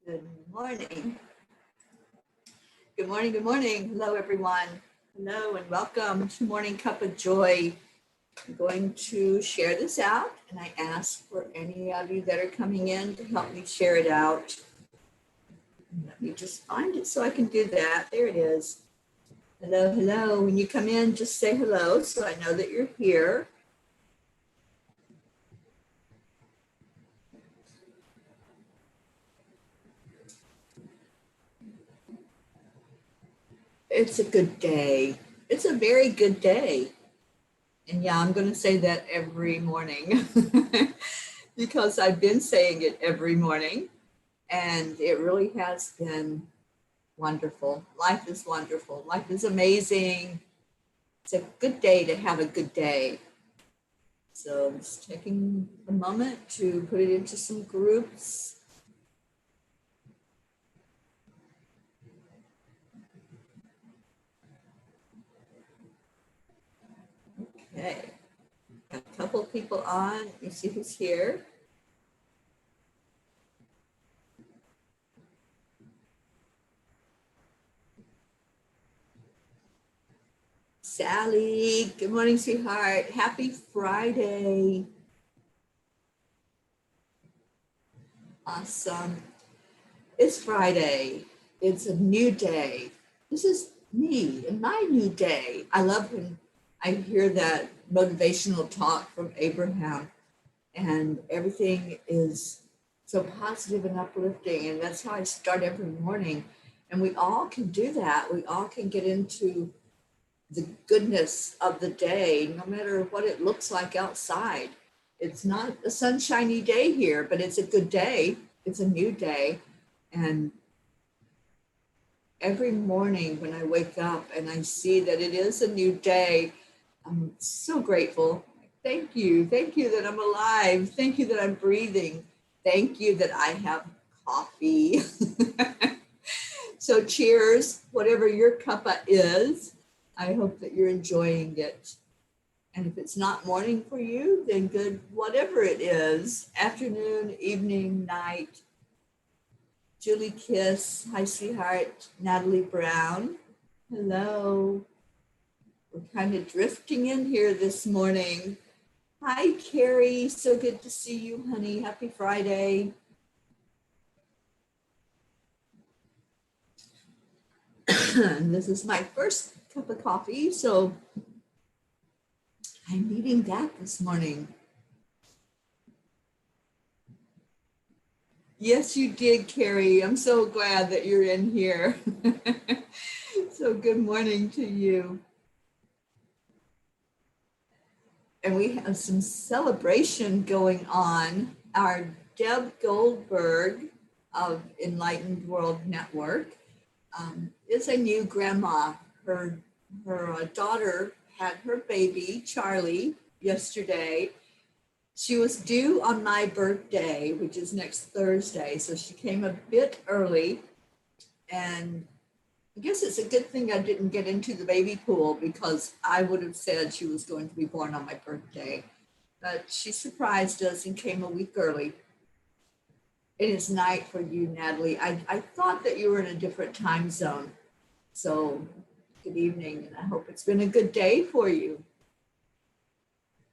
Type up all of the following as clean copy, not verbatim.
Good morning. Good morning. Good morning. Hello, everyone. Hello, and welcome to Morning Cuppa Joy. I'm going to share this out, and I ask for any of you that are coming in to help me share it out. Let me just find it so I can do that. There it is. Hello, hello. When you come in, just say hello so I know that you're here. It's a good day. It's a very good day. And yeah, I'm going to say that every morning because I've been saying it every morning, and it really has been wonderful. Life is wonderful. Life is amazing. It's a good day to have a good day. So I'm just taking a moment to put it into some groups. Okay, got a couple people on. Let me see who's here. Sally, good morning, sweetheart. Happy Friday. Awesome. It's Friday. It's a new day. This is me and my new day. I love when I hear that motivational talk from Abraham, and everything is so positive and uplifting. And that's how I start every morning. And we all can do that. We all can get into the goodness of the day, no matter what it looks like outside. It's not a sunshiny day here, but it's a good day. It's a new day. And every morning when I wake up and I see that it is a new day, I'm so grateful. Thank you. Thank you that I'm alive. Thank you that I'm breathing. Thank you that I have coffee. So cheers, whatever your cuppa is. I hope that you're enjoying it. And if it's not morning for you, then good, whatever it is, afternoon, evening, night. Julie Kiss, hi sweetheart. Natalie Brown, hello. We're kind of drifting in here this morning. Hi Carrie, so good to see you, honey. Happy Friday. This is my first cup of coffee, so I'm needing that this morning. Yes, you did, Carrie. I'm so glad that you're in here. So good morning to you. And we have some celebration going on. Our Deb Goldberg of Enlightened World Network is a new grandma. Her daughter had her baby, Charlie, yesterday. She was due on my birthday, which is next Thursday. So she came a bit early. And I guess it's a good thing I didn't get into the baby pool, because I would have said she was going to be born on my birthday. But she surprised us and came a week early. It is night for you, Natalie. I thought that you were in a different time zone. So good evening, and I hope it's been a good day for you.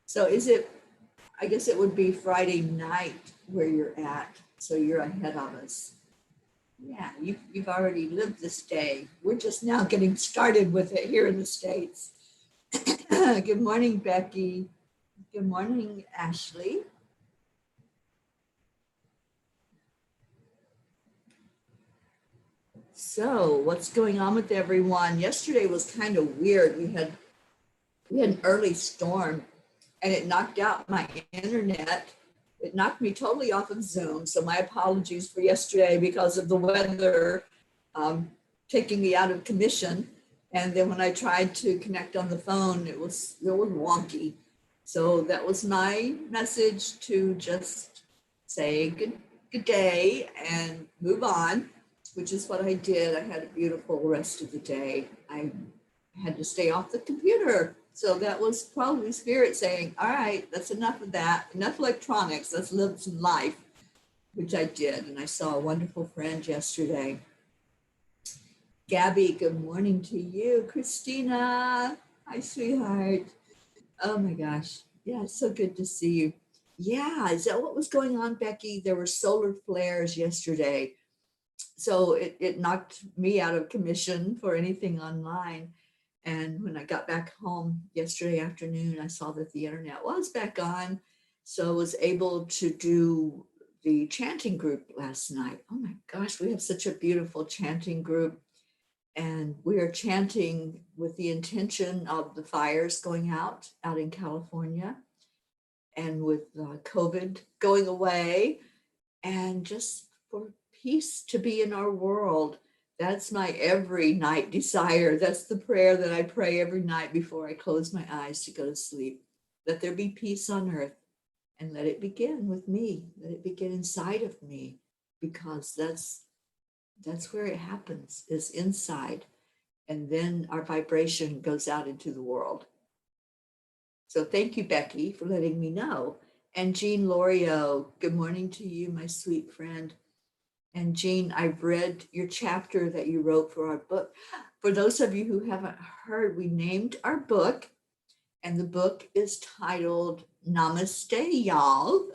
So I guess it would be Friday night where you're at. So you're ahead of us. Yeah, you've already lived this day. We're just now getting started with it here in the States. Good morning, Becky. Good morning, Ashley. So what's going on with everyone? Yesterday was kind of weird. We had an early storm, and it knocked out my internet. It knocked me totally off of Zoom. So my apologies for yesterday because of the weather taking me out of commission. And then when I tried to connect on the phone, it was wonky. So that was my message, to just say good day and move on, which is what I did. I had a beautiful rest of the day. I had to stay off the computer. So that was probably Spirit saying, all right, that's enough of that, enough electronics, let's live some life. which I did. And I saw a wonderful friend yesterday. Gabby, good morning to you. Christina, hi, sweetheart. Oh my gosh. Yeah, it's so good to see you. Yeah, is that what was going on, Becky? There were solar flares yesterday. So it knocked me out of commission for anything online. And when I got back home yesterday afternoon, I saw that the internet was back on. So I was able to do the chanting group last night. Oh my gosh, we have such a beautiful chanting group. And we are chanting with the intention of the fires going out in California, and with COVID going away, and just for peace to be in our world. That's my every night desire. That's the prayer that I pray every night before I close my eyes to go to sleep. Let there be peace on earth, and let it begin with me. Let it begin inside of me, because that's where it happens, is inside. And then our vibration goes out into the world. So thank you, Becky, for letting me know. And Jean Lorio, good morning to you, my sweet friend. And Jean, I've read your chapter that you wrote for our book. For those of you who haven't heard, we named our book, and the book is titled Namaste, y'all.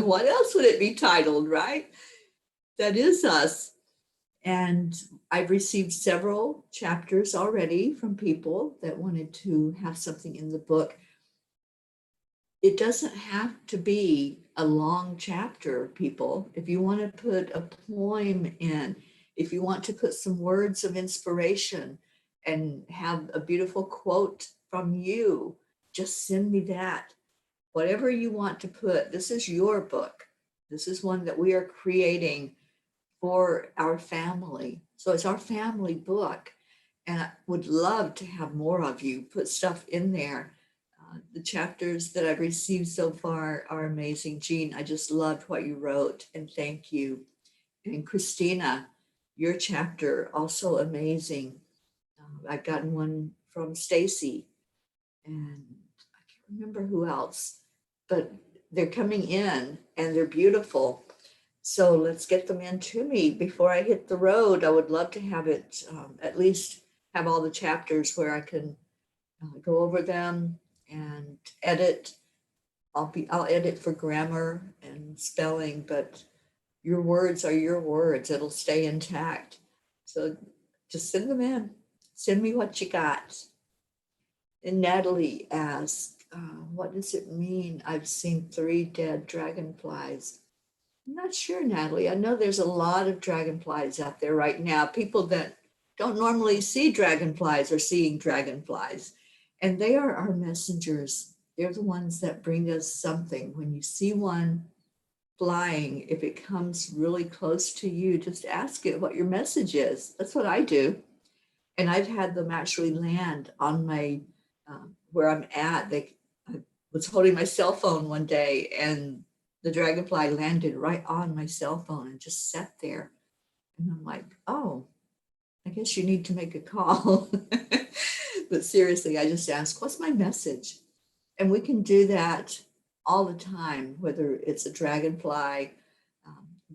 What else would it be titled, right? That is us. And I've received several chapters already from people that wanted to have something in the book. It doesn't have to be a long chapter, people. If you want to put a poem in, if you want to put some words of inspiration and have a beautiful quote from you, just send me that. Whatever you want to put, this is your book. This is one that we are creating for our family. So it's our family book. And I would love to have more of you put stuff in there. The chapters that I've received so far are amazing. Jean, I just loved what you wrote, and thank you. And Christina, your chapter, also amazing. I've gotten one from Stacy, and I can't remember who else, but they're coming in and they're beautiful. So let's get them in to me before I hit the road. I would love to have it, at least have all the chapters where I can go over them and edit. I'll edit for grammar and spelling, but your words are your words. It'll stay intact. So just send them in. Send me what you got. And Natalie asked, what does it mean? I've seen 3 dead dragonflies. I'm not sure, Natalie. I know there's a lot of dragonflies out there right now. People that don't normally see dragonflies are seeing dragonflies. And they are our messengers. They're the ones that bring us something. When you see one flying, if it comes really close to you, just ask it what your message is. That's what I do. And I've had them actually land on my, where I'm at. I was holding my cell phone one day, and the dragonfly landed right on my cell phone and just sat there. And I'm like, oh, I guess you need to make a call. But seriously, I just ask, what's my message? And we can do that all the time, whether it's a dragonfly,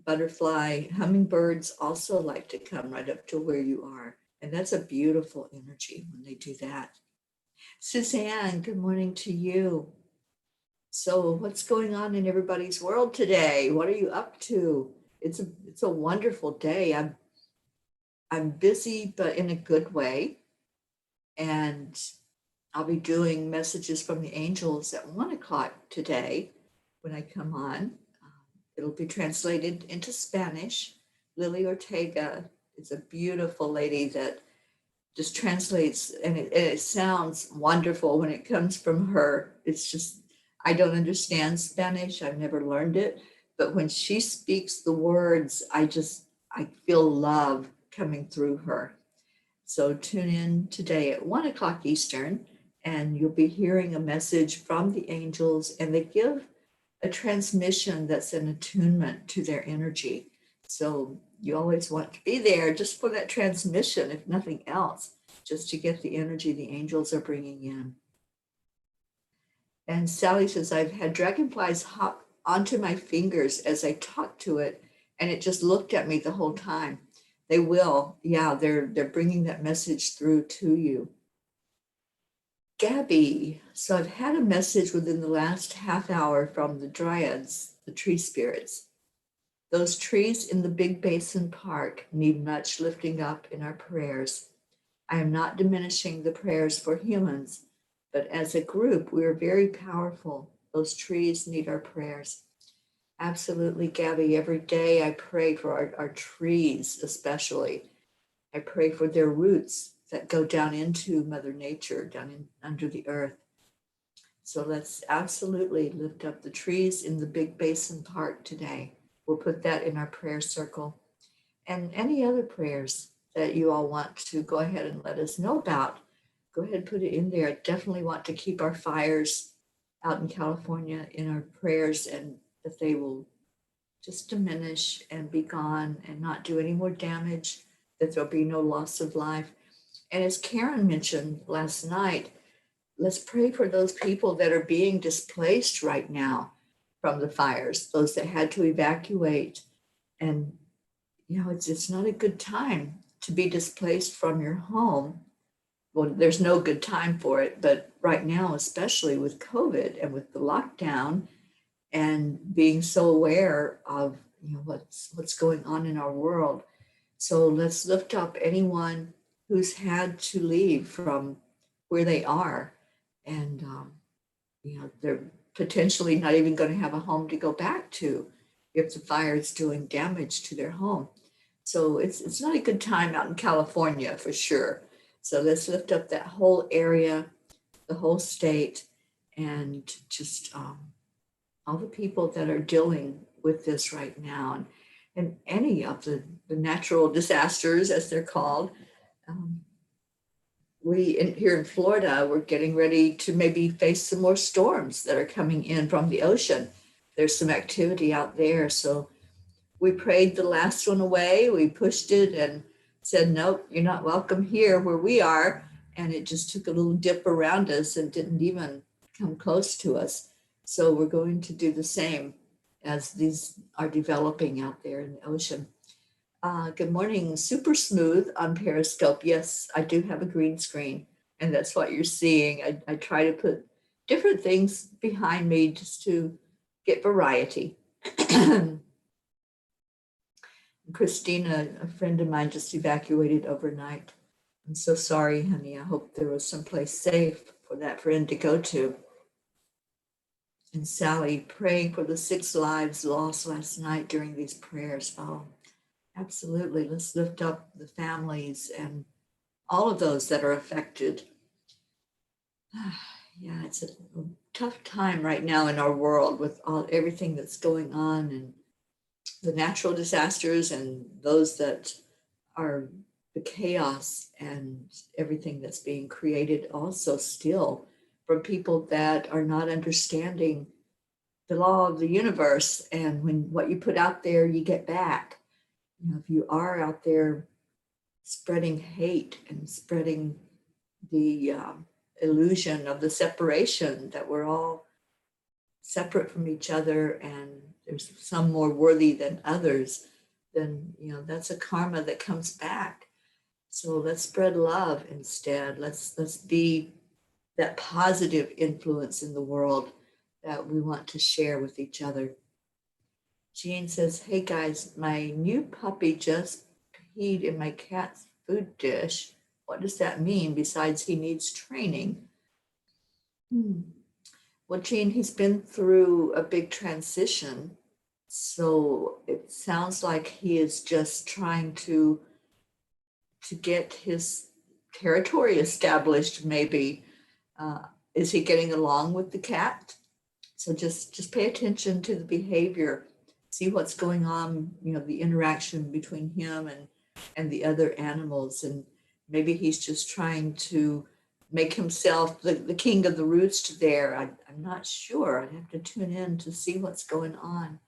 butterfly, hummingbirds also like to come right up to where you are. And that's a beautiful energy when they do that. Suzanne, good morning to you. So what's going on in everybody's world today? What are you up to? It's a wonderful day. I'm busy, but in a good way. And I'll be doing messages from the angels at 1:00 today when I come on. It'll be translated into Spanish. Lily Ortega is a beautiful lady that just translates, and it sounds wonderful when it comes from her. It's just, I don't understand Spanish. I've never learned it. But when she speaks the words, I feel love coming through her. So tune in today at 1:00 Eastern, and you'll be hearing a message from the angels, and they give a transmission that's an attunement to their energy. So you always want to be there just for that transmission, if nothing else, just to get the energy the angels are bringing in. And Sally says, I've had dragonflies hop onto my fingers as I talked to it, and it just looked at me the whole time. They will, yeah, they're bringing that message through to you. Gabby, so I've had a message within the last half hour from the dryads, the tree spirits. Those trees in the Big Basin Park need much lifting up in our prayers. I am not diminishing the prayers for humans, but as a group, we are very powerful. Those trees need our prayers. Absolutely, Gabby. Every day I pray for our trees, especially. I pray for their roots that go down into Mother Nature, down in, under the earth. So let's absolutely lift up the trees in the Big Basin Park today. We'll put that in our prayer circle. And any other prayers that you all want to go ahead and let us know about, go ahead and put it in there. I definitely want to keep our fires out in California in our prayers, and that they will just diminish and be gone and not do any more damage, that there'll be no loss of life. And as Karen mentioned last night, let's pray for those people that are being displaced right now from the fires, those that had to evacuate. And, you know, it's not a good time to be displaced from your home. Well, there's no good time for it, but right now, especially with COVID and with the lockdown and being so aware of, you know, what's going on in our world. So let's lift up anyone who's had to leave from where they are, and you know, they're potentially not even going to have a home to go back to if the fire is doing damage to their home. So it's not a good time out in California for sure. So let's lift up that whole area, the whole state, and just all the people that are dealing with this right now, and any of the natural disasters, as they're called. Um, here in Florida, we're getting ready to maybe face some more storms that are coming in from the ocean. There's some activity out there. So we prayed the last one away. We pushed it and said, nope, you're not welcome here where we are. And it just took a little dip around us and didn't even come close to us. So we're going to do the same as these are developing out there in the ocean. Good morning, super smooth on Periscope. Yes, I do have a green screen, and that's what you're seeing. I try to put different things behind me just to get variety. Christina, a friend of mine, just evacuated overnight. I'm so sorry, honey. I hope there was someplace safe for that friend to go to. And Sally, praying for the 6 lives lost last night during these prayers. Oh, absolutely. Let's lift up the families and all of those that are affected. Yeah, it's a tough time right now in our world with everything that's going on, and the natural disasters and those that are the chaos and everything that's being created also still from people that are not understanding the law of the universe. And when what you put out there, you get back. You know, if you are out there spreading hate and spreading the illusion of the separation, that we're all separate from each other and there's some more worthy than others, then, you know, that's a karma that comes back. So let's spread love instead. Let's be that positive influence in the world that we want to share with each other. Jean says, hey guys, my new puppy just peed in my cat's food dish. What does that mean besides he needs training? Well, Jean, he's been through a big transition. So it sounds like he is just trying to get his territory established, maybe. Is he getting along with the cat? So just pay attention to the behavior, see what's going on, you know, the interaction between him and the other animals. And maybe he's just trying to make himself the king of the roost there. I'm not sure. I'd have to tune in to see what's going on.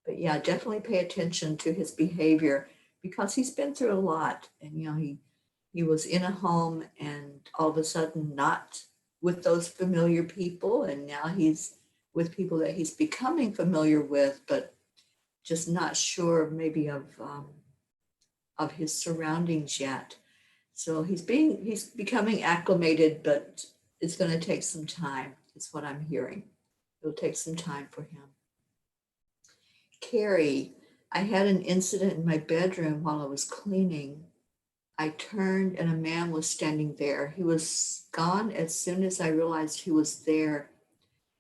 But yeah, definitely pay attention to his behavior because he's been through a lot. And, you know, he was in a home and all of a sudden not with those familiar people. And now he's with people that he's becoming familiar with, but just not sure maybe of his surroundings yet. So he's becoming acclimated, but it's going to take some time. Is what I'm hearing. It'll take some time for him. Carrie, I had an incident in my bedroom while I was cleaning. I turned and a man was standing there. He was gone as soon as I realized he was there.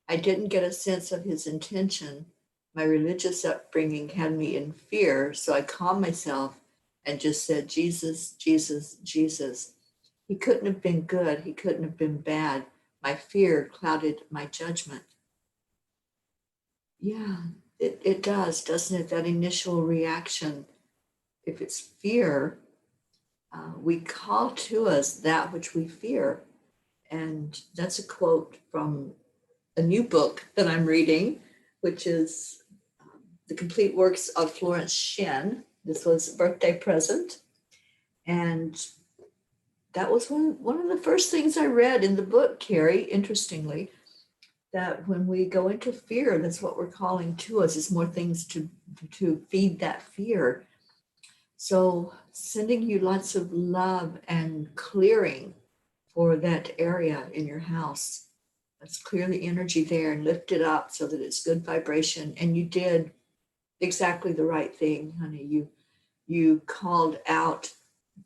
I didn't get a sense of his intention. My religious upbringing had me in fear, so I calmed myself and just said, Jesus, Jesus, Jesus. He couldn't have been good. He couldn't have been bad. My fear clouded my judgment. Yeah, it does, doesn't it? That initial reaction, if it's fear, we call to us that which we fear. And that's a quote from a new book that I'm reading, which is The Complete Works of Florence Shen. This was a birthday present. And that was one of the first things I read in the book, Carrie, interestingly, that when we go into fear, that's what we're calling to us, is more things to feed that fear. So sending you lots of love and clearing for that area in your house. Let's clear the energy there and lift it up so that it's good vibration. And you did exactly the right thing, honey. You called out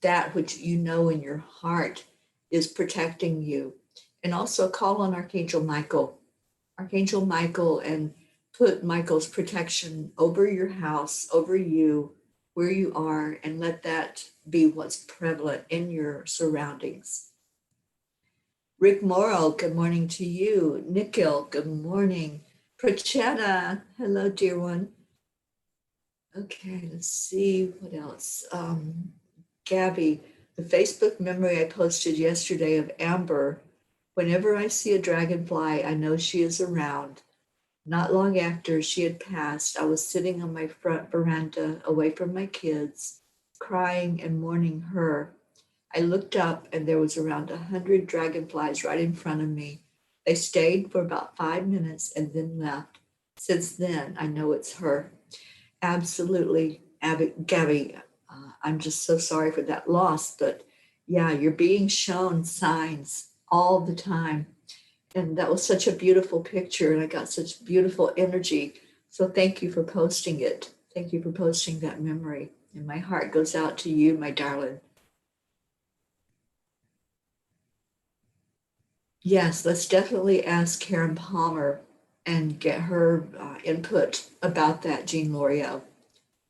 that which you know in your heart is protecting you. And also call on Archangel Michael, and put Michael's protection over your house, over you, where you are, and let that be what's prevalent in your surroundings. Rick Morrow, good morning to you. Nikhil, good morning. Prachetta, hello, dear one. Okay, let's see what else. Gabby, the Facebook memory I posted yesterday of Amber. Whenever I see a dragonfly, I know she is around. Not long after she had passed, I was sitting on my front veranda away from my kids, crying and mourning her. I looked up and there was around 100 dragonflies right in front of me. They stayed for about 5 minutes and then left. Since then, I know it's her. Absolutely, Gabby, I'm just so sorry for that loss, but yeah, you're being shown signs all the time. And that was such a beautiful picture, and I got such beautiful energy. So thank you for posting it. Thank you for posting that memory. And my heart goes out to you, my darling. Yes, let's definitely ask Karen Palmer and get her input about that, Jean L'Oreal.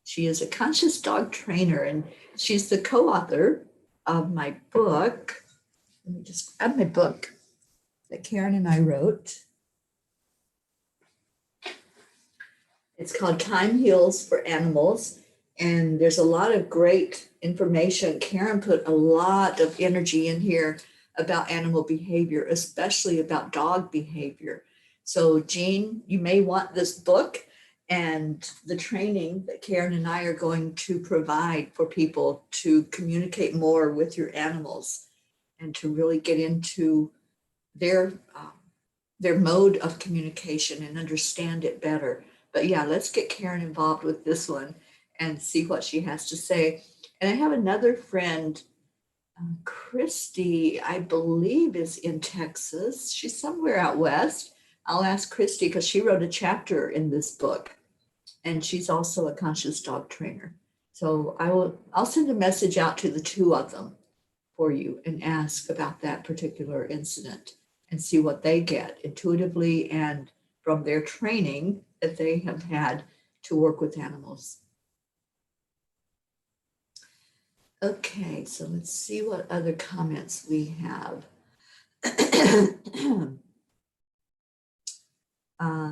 She is a conscious dog trainer, and she's the co-author of my book. Let me just grab my book that Karen and I wrote. It's called Time Heals for Animals, and there's a lot of great information. Karen put a lot of energy in here about animal behavior, especially about dog behavior. So Jean, you may want this book and the training that Karen and I are going to provide for people to communicate more with your animals and to really get into their mode of communication and understand it better. But yeah, let's get Karen involved with this one and see what she has to say. And I have another friend, Christy, I believe is in Texas. She's somewhere out west. I'll ask Christy because she wrote a chapter in this book, and she's also a conscious dog trainer. So I'll send a message out to the two of them for you and ask about that particular incident and see what they get intuitively and from their training that they have had to work with animals. Okay, so let's see what other comments we have.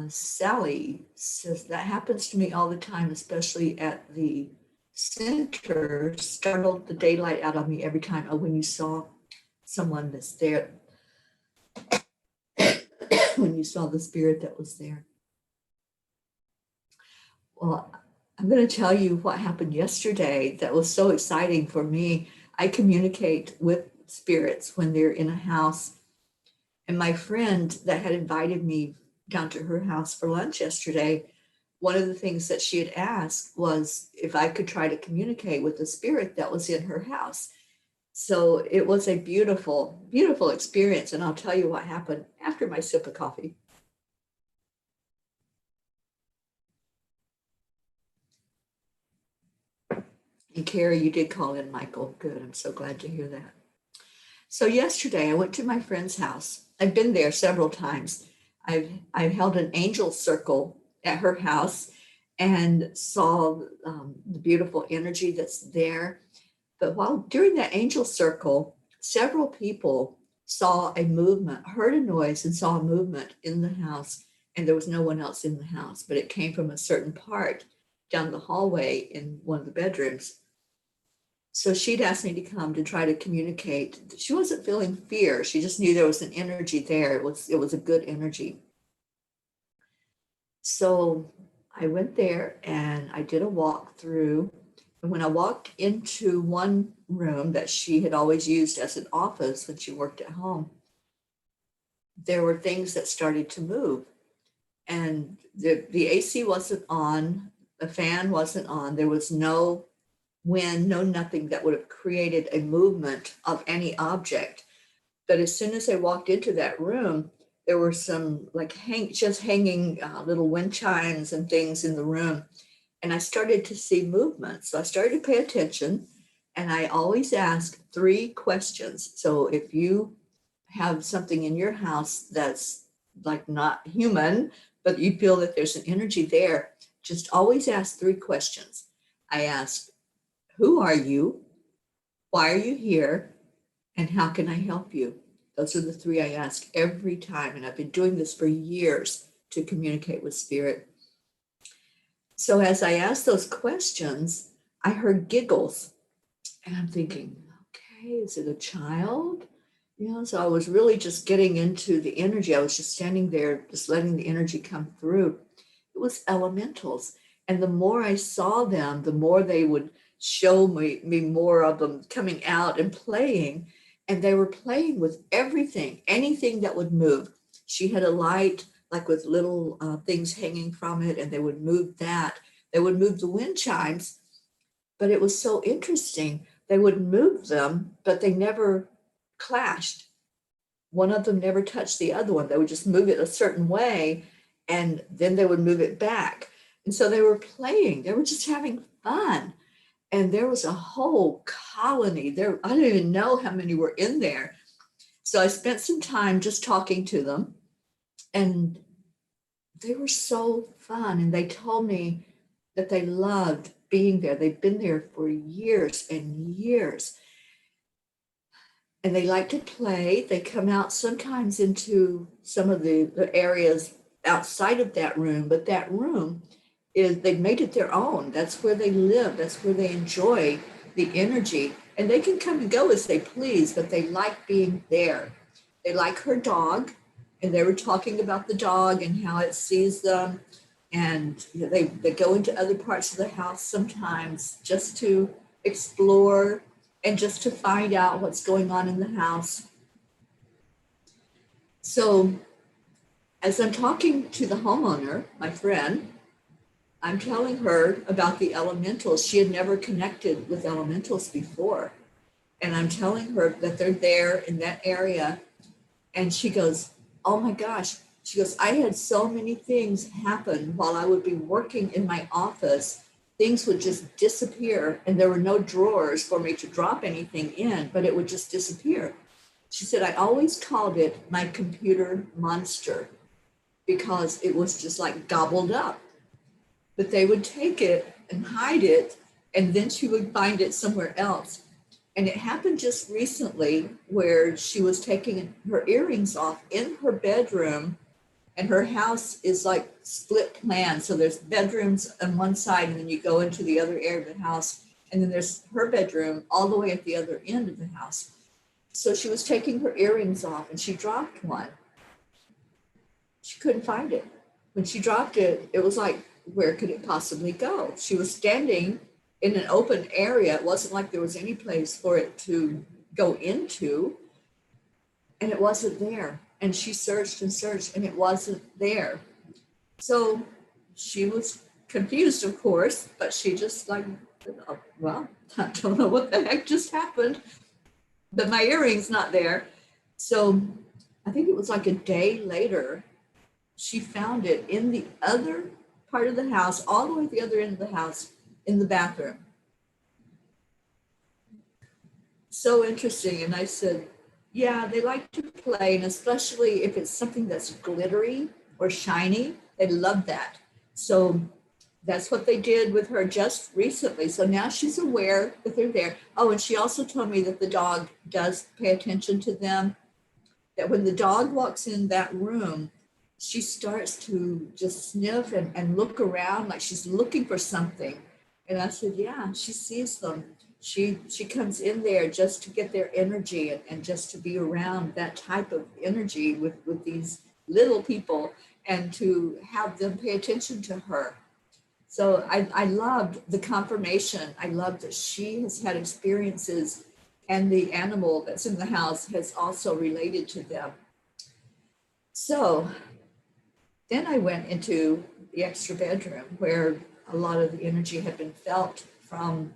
Sally says, that happens to me all the time, especially at the center. Startled the daylight out of me every time. Oh, when you saw someone that's there, when you saw the spirit that was there. Well, I'm going to tell you what happened yesterday that was so exciting for me. I communicate with spirits when they're in a house. And my friend that had invited me down to her house for lunch yesterday, one of the things that she had asked was if I could try to communicate with the spirit that was in her house. So it was a beautiful, beautiful experience. And I'll tell you what happened after my sip of coffee. And Carrie, you did call in, Michael. Good. I'm so glad to hear that. So yesterday I went to my friend's house. I've been there several times. I've held an angel circle at her house and saw the beautiful energy that's there. But while during that angel circle, several people saw a movement, heard a noise, and saw a movement in the house, and there was no one else in the house, but it came from a certain part down the hallway in one of the bedrooms. So she'd asked me to come to try to communicate. She wasn't feeling fear. She just knew there was an energy there. It was a good energy. So I went there and I did a walkthrough. And when I walked into one room that she had always used as an office when she worked at home, there were things that started to move. And the AC wasn't on, the fan wasn't on, there was no wind, no nothing that would have created a movement of any object. But as soon as I walked into that room, there were some like just hanging little wind chimes and things in the room. And I started to see movement. So I started to pay attention. And I always ask 3 questions. So if you have something in your house that's like not human, but you feel that there's an energy there, just always ask 3 questions. I ask, who are you? Why are you here? And how can I help you? Those are the 3 I ask every time. And I've been doing this for years to communicate with spirit. So as I asked those questions, I heard giggles. And I'm thinking, okay, is it a child? So I was really just getting into the energy. I was just standing there, just letting the energy come through. It was elementals. And the more I saw them, the more they would show me more of them coming out and playing. And they were playing with everything, anything that would move. She had a light, like with little things hanging from it, and they would move that. They would move the wind chimes. But it was so interesting. They would move them, but they never clashed. One of them never touched the other one. They would just move it a certain way, and then they would move it back. And so they were playing. They were just having fun. And there was a whole colony there. I don't even know how many were in there. So I spent some time just talking to them, and they were so fun. And they told me that they loved being there. They've been there for years and years. And they like to play. They come out sometimes into some of the areas outside of that room, but that room they've made it their own. That's where they live. That's where they enjoy the energy. And they can come and go as they please, but they like being there. They like her dog. And they were talking about the dog and how it sees them. And they go into other parts of the house sometimes just to explore and just to find out what's going on in the house. So as I'm talking to the homeowner, my friend, I'm telling her about the elementals. She had never connected with elementals before. And I'm telling her that they're there in that area. And she goes, oh my gosh. She goes, I had so many things happen while I would be working in my office. Things would just disappear, and there were no drawers for me to drop anything in, but it would just disappear. She said, I always called it my computer monster because it was just like gobbled up. But they would take it and hide it, and then she would find it somewhere else. And it happened just recently where she was taking her earrings off in her bedroom, and her house is like split plan. So there's bedrooms on one side, and then you go into the other area of the house. And then there's her bedroom all the way at the other end of the house. So she was taking her earrings off and she dropped one. She couldn't find it. When she dropped it, it was like, where could it possibly go? She was standing in an open area. It wasn't like there was any place for it to go into, and it wasn't there. And she searched and searched and it wasn't there. So she was confused, of course, but she just like, oh, well, I don't know what the heck just happened, but my earring's not there. So I think it was like a day later, she found it in the other part of the house, all the way at the other end of the house, in the bathroom. So interesting. And I said, yeah, they like to play, and especially if it's something that's glittery or shiny, they love that. So that's what they did with her just recently. So now she's aware that they're there. Oh, and she also told me that the dog does pay attention to them, that when the dog walks in that room, she starts to just sniff and look around like she's looking for something. And I said, yeah, she sees them. She comes in there just to get their energy and just to be around that type of energy with these little people and to have them pay attention to her. So I loved the confirmation. I loved that she has had experiences and the animal that's in the house has also related to them. So then I went into the extra bedroom where a lot of the energy had been felt from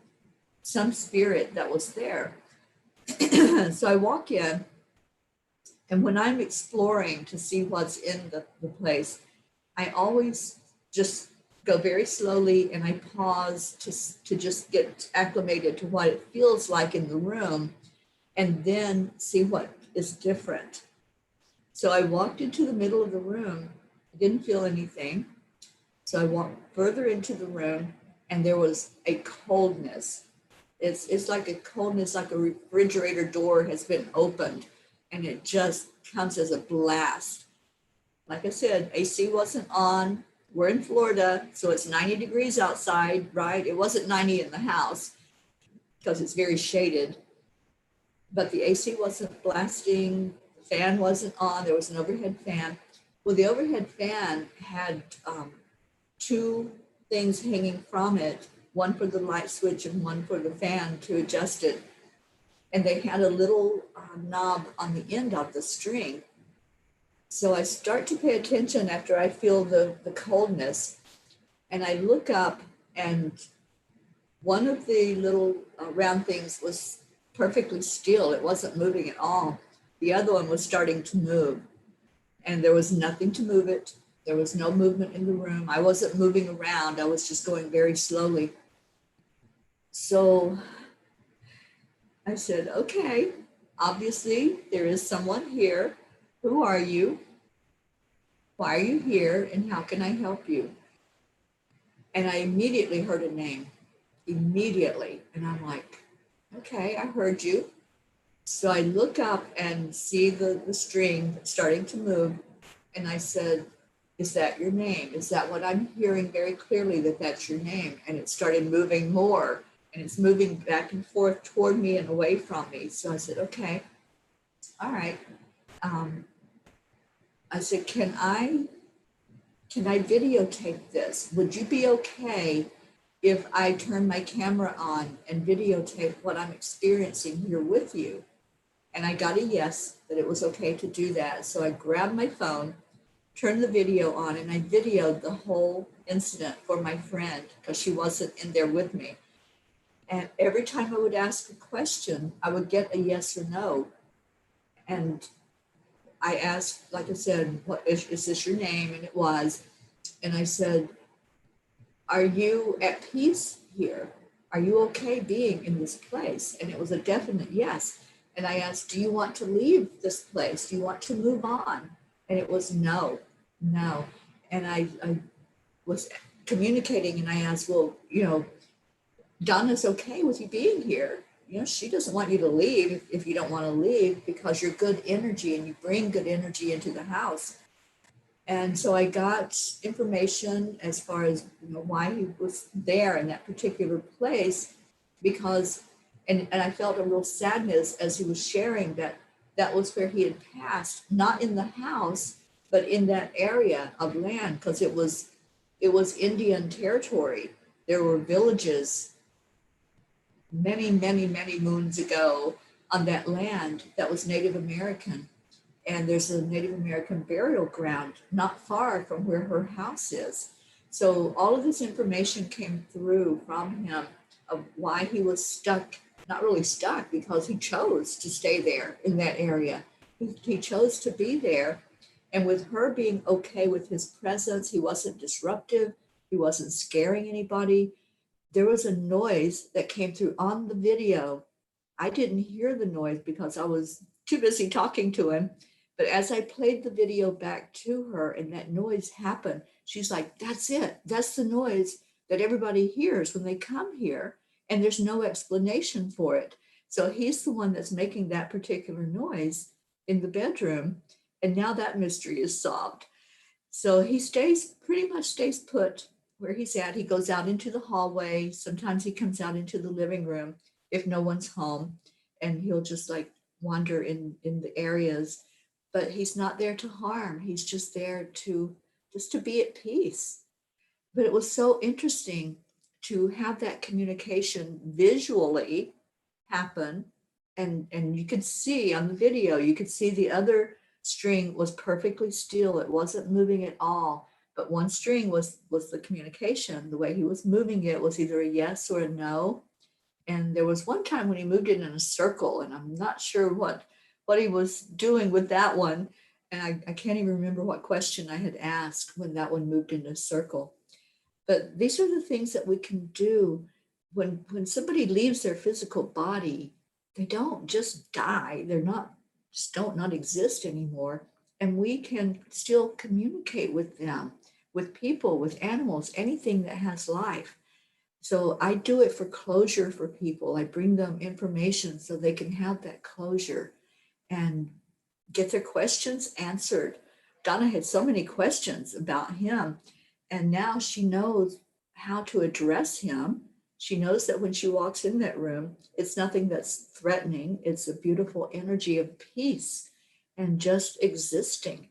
some spirit that was there. So I walk in, and when I'm exploring to see what's in the place, I always just go very slowly and I pause to just get acclimated to what it feels like in the room and then see what is different. So I walked into the middle of the room. I didn't feel anything. So I walked further into the room and there was a coldness. It's like a coldness, like a refrigerator door has been opened and it just comes as a blast. Like I said, AC wasn't on. We're in Florida, so it's 90 degrees outside, right? It wasn't 90 in the house because it's very shaded, but the AC wasn't blasting. The fan wasn't on. There was an overhead fan. Well, the overhead fan had two things hanging from it, one for the light switch and one for the fan to adjust it. And they had a little knob on the end of the string. So I start to pay attention after I feel the coldness, and I look up, and one of the little round things was perfectly still. It wasn't moving at all. The other one was starting to move, and there was nothing to move it. There was no movement in the room. I wasn't moving around. I was just going very slowly. So I said, okay, obviously there is someone here. Who are you? Why are you here? And how can I help you? And I immediately heard a name, immediately. And I'm like, okay, I heard you. So I look up and see the string starting to move. And I said, is that your name? Is that what I'm hearing very clearly, that that's your name? And it started moving more. And it's moving back and forth toward me and away from me. So I said, okay, all right. I said, can I videotape this? Would you be okay if I turn my camera on and videotape what I'm experiencing here with you? And I got a yes, that it was okay to do that. So I grabbed my phone, turned the video on, and I videoed the whole incident for my friend because she wasn't in there with me. And every time I would ask a question, I would get a yes or no. And I asked, like I said, what is this your name? And it was. And I said, are you at peace here? Are you okay being in this place? And it was a definite yes. And I asked, do you want to leave this place? Do you want to move on? And it was no. And I was communicating and I asked, well, Donna's okay with you being here. She doesn't want you to leave if you don't want to leave, because you're good energy and you bring good energy into the house. And so I got information as far as why he was there in that particular place, because, and I felt a real sadness as he was sharing that was where he had passed, not in the house, but in that area of land, because it was Indian territory. There were villages many, many, many moons ago on that land that was Native American. and there's a Native American burial ground not far from where her house is. So all of this information came through from him of why he was stuck, not really stuck because he chose to stay there in that area. He chose to be there. And with her being okay with his presence, he wasn't disruptive, he wasn't scaring anybody. There was a noise that came through on the video. I didn't hear the noise because I was too busy talking to him. But as I played the video back to her and that noise happened, she's like, that's it. That's the noise that everybody hears when they come here. And there's no explanation for it. So he's the one that's making that particular noise in the bedroom. And now that mystery is solved. So he pretty much stays put where he's at. He goes out into the hallway. Sometimes he comes out into the living room if no one's home, and he'll just like wander in the areas, but he's not there to harm. He's just there to be at peace. But it was so interesting to have that communication visually happen, and you could see on the video, you could see the other string was perfectly still. It wasn't moving at all, but one string was the communication. The way he was moving it was either a yes or a no. And there was one time when he moved it in a circle, and I'm not sure what he was doing with that one. And I can't even remember what question I had asked when that one moved in a circle. But these are the things that we can do when somebody leaves their physical body. They don't just die. They're not just don't not exist anymore. And we can still communicate with them, with people, with animals, anything that has life. So I do it for closure for people. I bring them information so they can have that closure and get their questions answered. Donna had so many questions about him, and now she knows how to address him. She knows that when she walks in that room, it's nothing that's threatening. It's a beautiful energy of peace and just existing.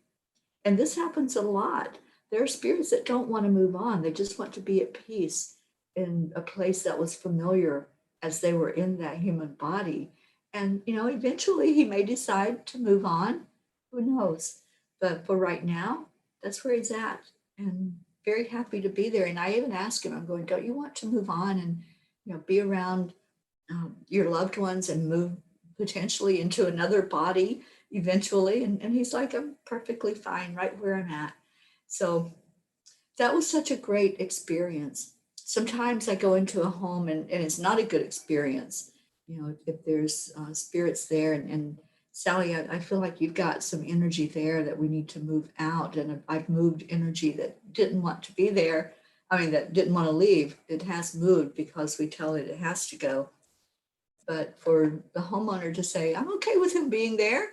And this happens a lot. There are spirits that don't want to move on. They just want to be at peace in a place that was familiar as they were in that human body. And, eventually he may decide to move on. Who knows? But for right now, that's where he's at. And very happy to be there. And I even asked him, I'm going, don't you want to move on and, be around your loved ones and move potentially into another body eventually? And he's like, I'm perfectly fine right where I'm at. So that was such a great experience. Sometimes I go into a home and it's not a good experience. If there's spirits there, and Sally, I feel like you've got some energy there that we need to move out. And I've moved energy that didn't want to be there. That didn't want to leave. It has moved because we tell it has to go. But for the homeowner to say, I'm okay with him being there,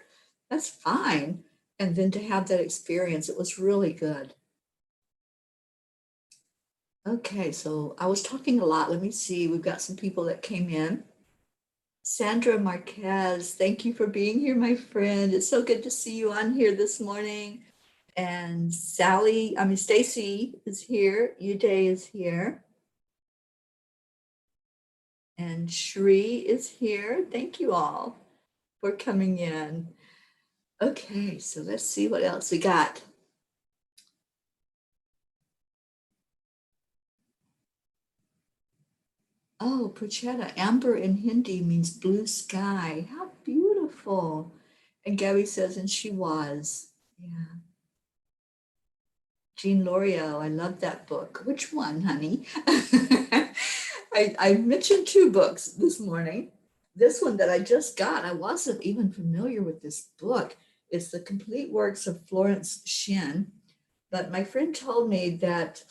that's fine. And then to have that experience, it was really good. Okay, so I was talking a lot. Let me see. We've got some people that came in. Sandra Marquez, thank you for being here, my friend. It's so good to see you on here this morning. And Stacy is here. Uday is here. And Shri is here. Thank you all for coming in. Okay, so let's see what else we got. Oh, Prachetta, amber in Hindi means blue sky. How beautiful. And Gabby says, and she was. Yeah. Jean L'Oreal, I love that book. Which one, honey? I mentioned two books this morning. This one that I just got, I wasn't even familiar with this book. It's the complete works of Florence Shen. But my friend told me that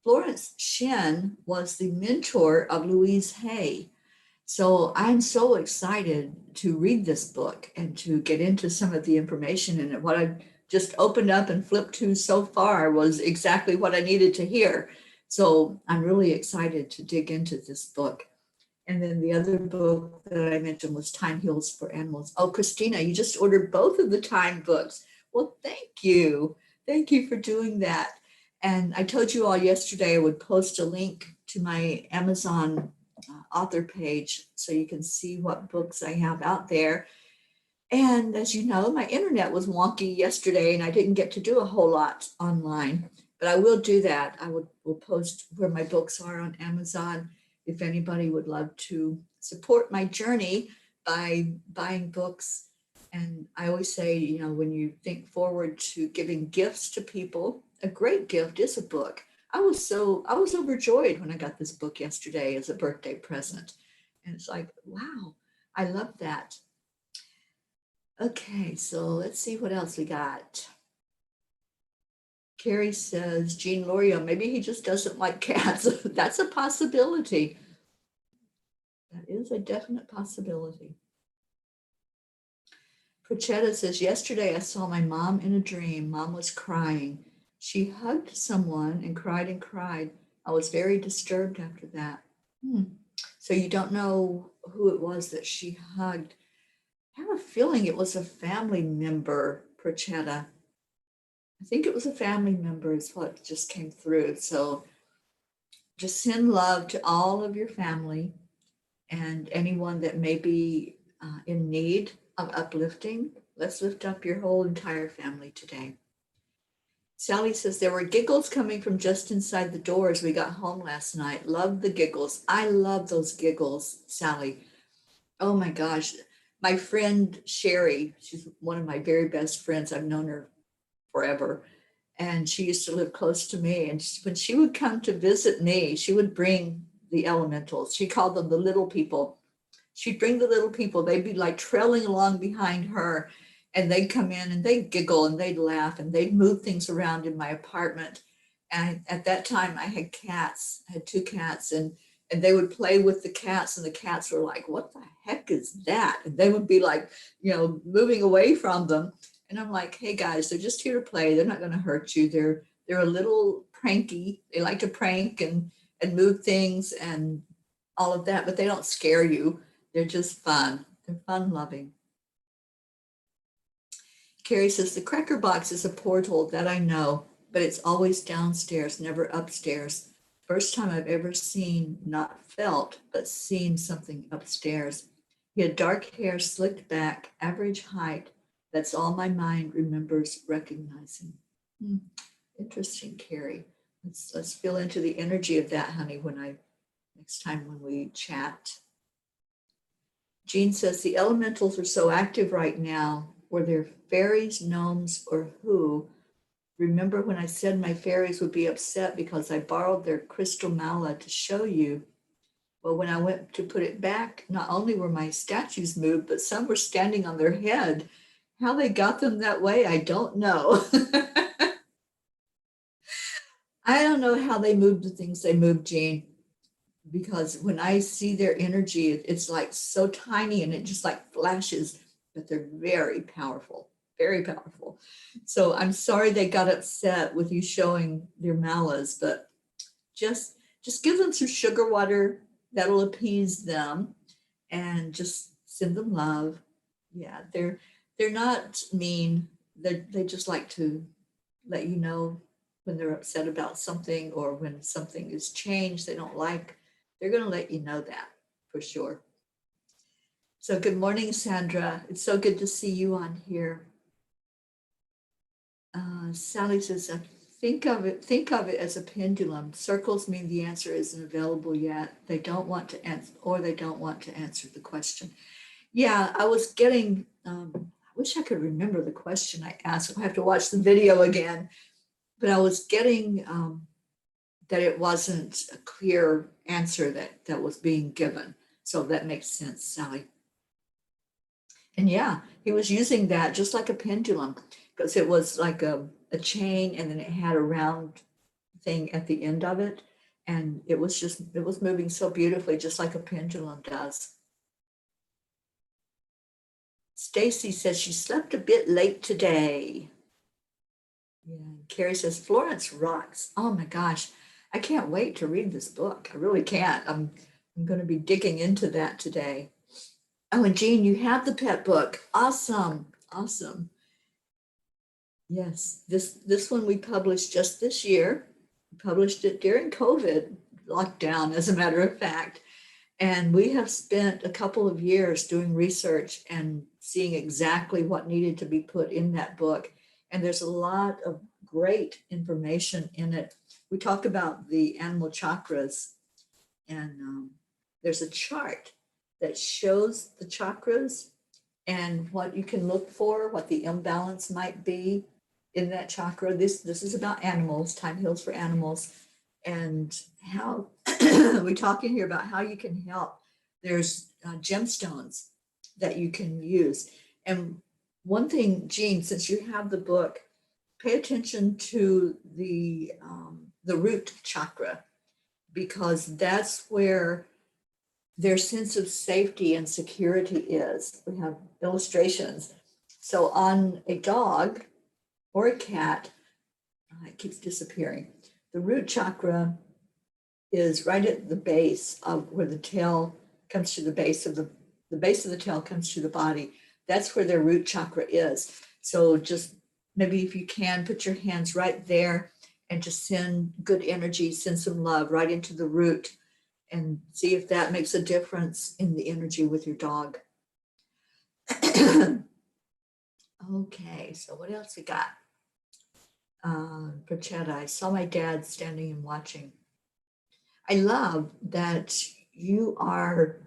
Florence Shen was the mentor of Louise Hay. So I'm so excited to read this book and to get into some of the information in it. What I just opened up and flipped to so far was exactly what I needed to hear. So I'm really excited to dig into this book. And then the other book that I mentioned was Time Heals for Animals. Oh, Christina, you just ordered both of the Time books. Well, thank you. Thank you for doing that. And I told you all yesterday I would post a link to my Amazon author page so you can see what books I have out there. And as you know, my internet was wonky yesterday and I didn't get to do a whole lot online, but I will do that. Will post where my books are on Amazon if anybody would love to support my journey by buying books. And I always say, you know, when you think forward to giving gifts to people, a great gift is a book. I was overjoyed when I got this book yesterday as a birthday present. And it's like, wow, I love that. Okay, so let's see what else we got. Carrie says, Jean Lorio, maybe he just doesn't like cats. That's a possibility. That is a definite possibility. Prochetta says, yesterday I saw my mom in a dream. Mom was crying. She hugged someone and cried and cried. I was very disturbed after that. So you don't know who it was that she hugged. I have a feeling it was a family member, Prochetta. I think it was a family member is what just came through. So just send love to all of your family and anyone that may be in need of uplifting. Let's lift up your whole entire family today. Sally says, there were giggles coming from just inside the door as we got home last night. Love the giggles. I love those giggles, Sally. Oh my gosh. My friend Sherry, she's one of my very best friends. I've known her forever. And she used to live close to me. And when she would come to visit me, she would bring the elementals. She called them the little people. She'd bring the little people. They'd be like trailing along behind her. And they'd come in and they'd giggle and they'd laugh and they'd move things around in my apartment. And at that time, I had cats. I had two cats. And they would play with the cats. And the cats were like, what the heck is that? And they would be like, you know, moving away from them. And I'm like, hey guys, they're just here to play. They're not going to hurt you. They're a little pranky. They like to prank and move things and all of that, but they don't scare you. They're just fun. They're fun loving. Carrie says the cracker box is a portal that I know, but it's always downstairs, never upstairs. First time I've ever seen, not felt, but seen something upstairs. He had dark hair slicked back, average height. That's all my mind remembers recognizing. Interesting, Carrie. Let's feel into the energy of that, honey, next time when we chat. Jean says the elementals are so active right now. Were there fairies, gnomes, or who? Remember when I said my fairies would be upset because I borrowed their crystal mala to show you? Well, when I went to put it back, not only were my statues moved, but some were standing on their head. How they got them that way, I don't know. I don't know how they moved the things they moved, Jean, because when I see their energy, it's like so tiny and it just like flashes, but they're very powerful, very powerful. So I'm sorry they got upset with you showing their malas, but just give them some sugar water. That'll appease them and just send them love. Yeah, they're not mean. They just like to let you know when they're upset about something or when something is changed they don't like. They're going to let you know that for sure. So good morning, Sandra. It's so good to see you on here. Sally says, think of it as a pendulum. Circles mean the answer isn't available yet. They don't want to answer, or they don't want to answer the question. Yeah, I was getting, I wish I could remember the question I asked. I'll have to watch the video again. But I was getting that it wasn't a clear answer that was being given. So that makes sense, Sally. And yeah, he was using that just like a pendulum because it was like a chain and then it had a round thing at the end of it. And it was moving so beautifully, just like a pendulum does. Stacy says she slept a bit late today. Yeah, Carrie says Florence rocks. Oh my gosh, I can't wait to read this book. I really can't. I'm going to be digging into that today. Oh, and Jean, you have the pet book. Awesome, awesome. Yes, this one we published just this year. We published it during COVID lockdown, as a matter of fact. And we have spent a couple of years doing research and seeing exactly what needed to be put in that book. And there's a lot of great information in it. We talk about the animal chakras, and there's a chart that shows the chakras and what you can look for, what the imbalance might be in that chakra. This is about animals, Time Heals for Animals, and how we're talking here about how you can help. There's gemstones that you can use. And one thing, Jean, since you have the book, pay attention to the root chakra, because that's where their sense of safety and security is. We have illustrations. So on a dog or a cat, it keeps disappearing. The root chakra is right at the base of where the tail comes to the base of the base of the tail comes to the body. That's where their root chakra is. So just maybe if you can put your hands right there and just send good energy, send some love right into the root, and see if that makes a difference in the energy with your dog. Okay, so what else we got? Prachetta, I saw my dad standing and watching. I love that you are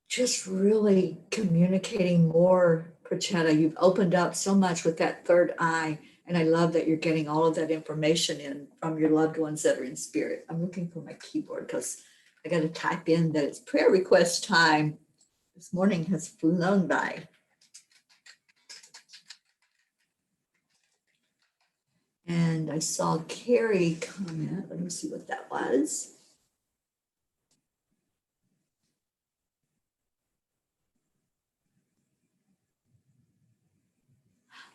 just really communicating more, Prachetta. You've opened up so much with that third eye. And I love that you're getting all of that information in from your loved ones that are in spirit. I'm looking for my keyboard because I got to type in that it's prayer request time. This morning has flown by. And I saw Carrie comment. Let me see what that was.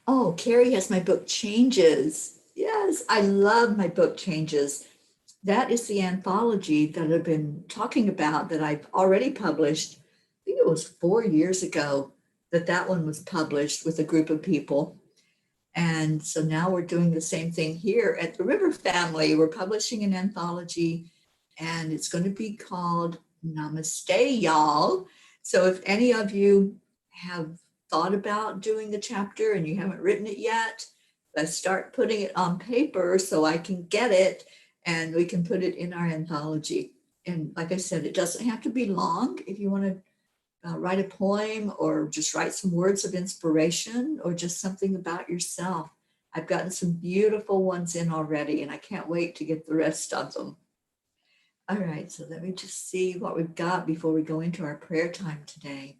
Oh, Carrie has my book Changes. Yes, I love my book Changes. That is the anthology that I've been talking about that I've already published. I think it was 4 years ago that one was published with a group of people. And so now we're doing the same thing here at the River Family. We're publishing an anthology, and it's going to be called Namaste, y'all. So if any of you have thought about doing the chapter and you haven't written it yet, let's start putting it on paper so I can get it and we can put it in our anthology. And like I said, it doesn't have to be long. If you want to write a poem or just write some words of inspiration or just something about yourself, I've gotten some beautiful ones in already, and I can't wait to get the rest of them. All right, so let me just see what we've got before we go into our prayer time today.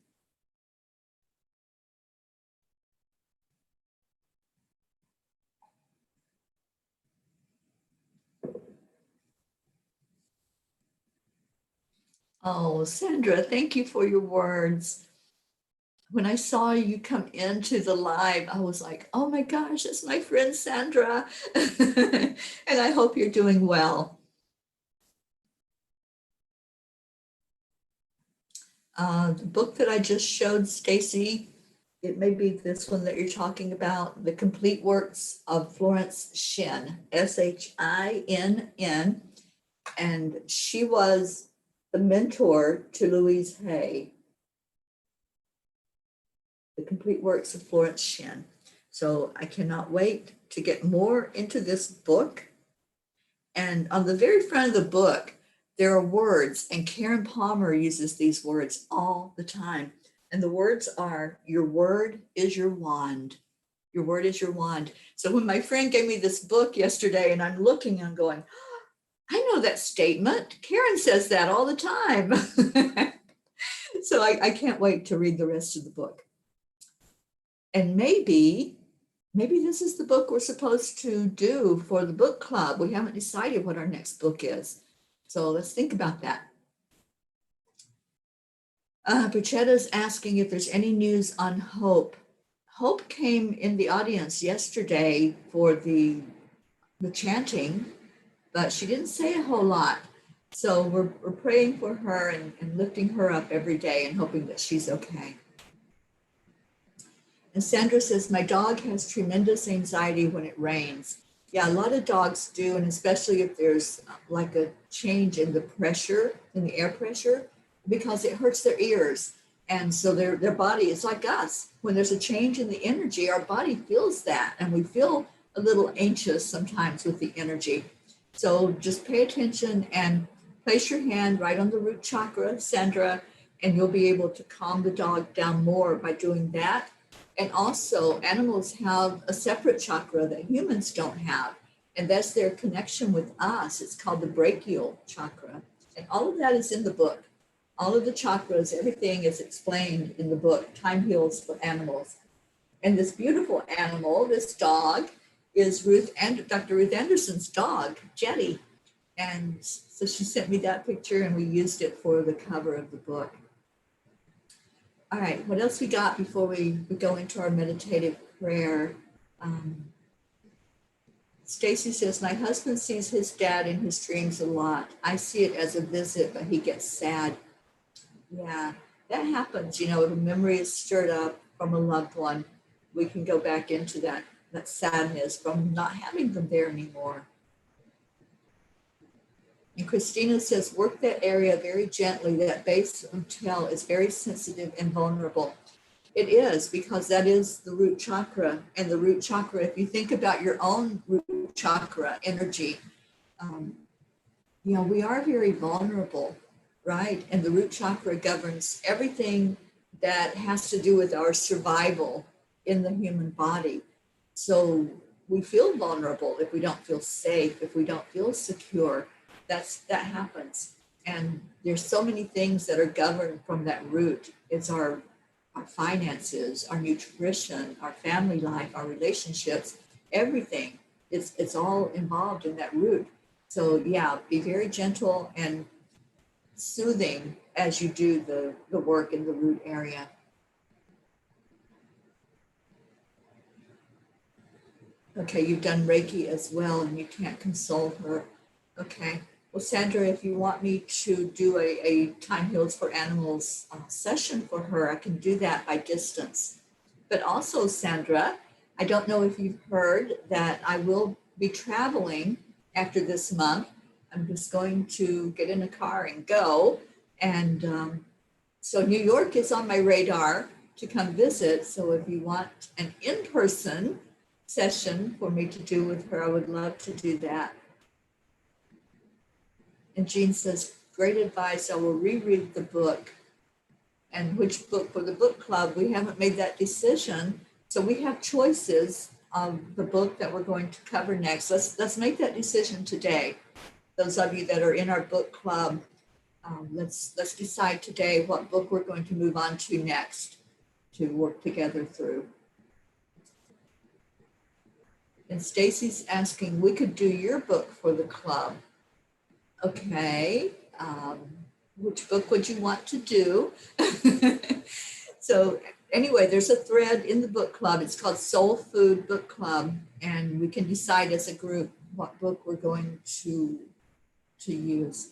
Oh, Sandra, thank you for your words. When I saw you come into the live, I was like, oh my gosh, it's my friend Sandra. And I hope you're doing well. The book that I just showed Stacy, it may be this one that you're talking about, The Complete Works of Florence Shinn, Shinn. And she was the mentor to Louise Hay. The Complete Works of Florence Shinn. So I cannot wait to get more into this book. And on the very front of the book, there are words, and Karen Palmer uses these words all the time. And the words are, your word is your wand. Your word is your wand. So when my friend gave me this book yesterday and I'm looking, I'm going, I know that statement. Karen says that all the time. So I can't wait to read the rest of the book. And maybe this is the book we're supposed to do for the book club. We haven't decided what our next book is. So let's think about that. Pachetta's asking if there's any news on Hope. Hope came in the audience yesterday for the chanting, but she didn't say a whole lot. So we're praying for her and lifting her up every day and hoping that she's okay. And Sandra says, my dog has tremendous anxiety when it rains. Yeah, a lot of dogs do, and especially if there's like a change in the pressure, in the air pressure, because it hurts their ears. And so their body is like us. When there's a change in the energy, our body feels that, and we feel a little anxious sometimes with the energy. So just pay attention and place your hand right on the root chakra, Sandra, and you'll be able to calm the dog down more by doing that. And also, animals have a separate chakra that humans don't have, and that's their connection with us. It's called the brachial chakra. And all of that is in the book. All of the chakras, everything is explained in the book, Time Heals for Animals. And this beautiful animal, this dog, is Dr. Ruth Anderson's dog, Jetty. And so she sent me that picture and we used it for the cover of the book. All right, what else we got before we go into our meditative prayer? Stacy says, my husband sees his dad in his dreams a lot. I see it as a visit, but he gets sad. Yeah, that happens. You know, if a memory is stirred up from a loved one, we can go back into that sadness from not having them there anymore. And Christina says, work that area very gently. That base of tail is very sensitive and vulnerable. It is, because that is the root chakra. And the root chakra, if you think about your own root chakra energy, you know, we are very vulnerable, right? And the root chakra governs everything that has to do with our survival in the human body. So we feel vulnerable if we don't feel safe, if we don't feel secure. That happens. And there's so many things that are governed from that root. It's our finances, our nutrition, our family life, our relationships, everything. It's all involved in that root. So yeah, be very gentle and soothing as you do the work in the root area. Okay, you've done Reiki as well and you can't console her. Okay. Well, Sandra, if you want me to do a Time Heals for Animals session for her, I can do that by distance. But also, Sandra, I don't know if you've heard that I will be traveling after this month. I'm just going to get in a car and go. And so New York is on my radar to come visit. So if you want an in-person session for me to do with her, I would love to do that. And Jean says, great advice. I will reread the book. And which book for the book club? We haven't made that decision. So we have choices of the book that we're going to cover next. Let's make that decision today. Those of you that are in our book club, let's decide today what book we're going to move on to next to work together through. And Stacy's asking, we could do your book for the club. Okay, which book would you want to do? So anyway, there's a thread in the book club. It's called Soul Food Book Club, and we can decide as a group what book we're going to use.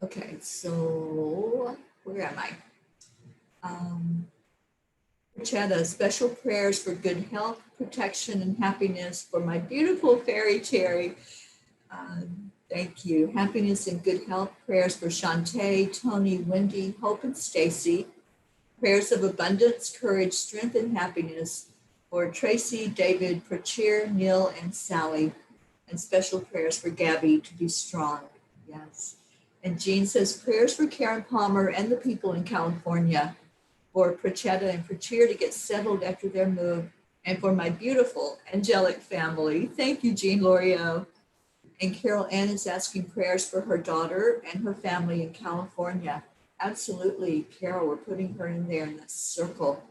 Okay, so where am I? Chetta, special prayers for good health, protection, and happiness for my beautiful fairy Teri. Thank you. Happiness and good health. Prayers for Shantae, Tony, Wendy, Hope, and Stacy. Prayers of abundance, courage, strength, and happiness for Tracy, David, Prachir, Neil, and Sally. And special prayers for Gabby to be strong. Yes. And Jean says, prayers for Karen Palmer and the people in California, for Prachetta and Prachir to get settled after their move, and for my beautiful angelic family. Thank you, Jean L'Oreal. And Carol Ann is asking prayers for her daughter and her family in California. Absolutely, Carol, we're putting her in there in this circle.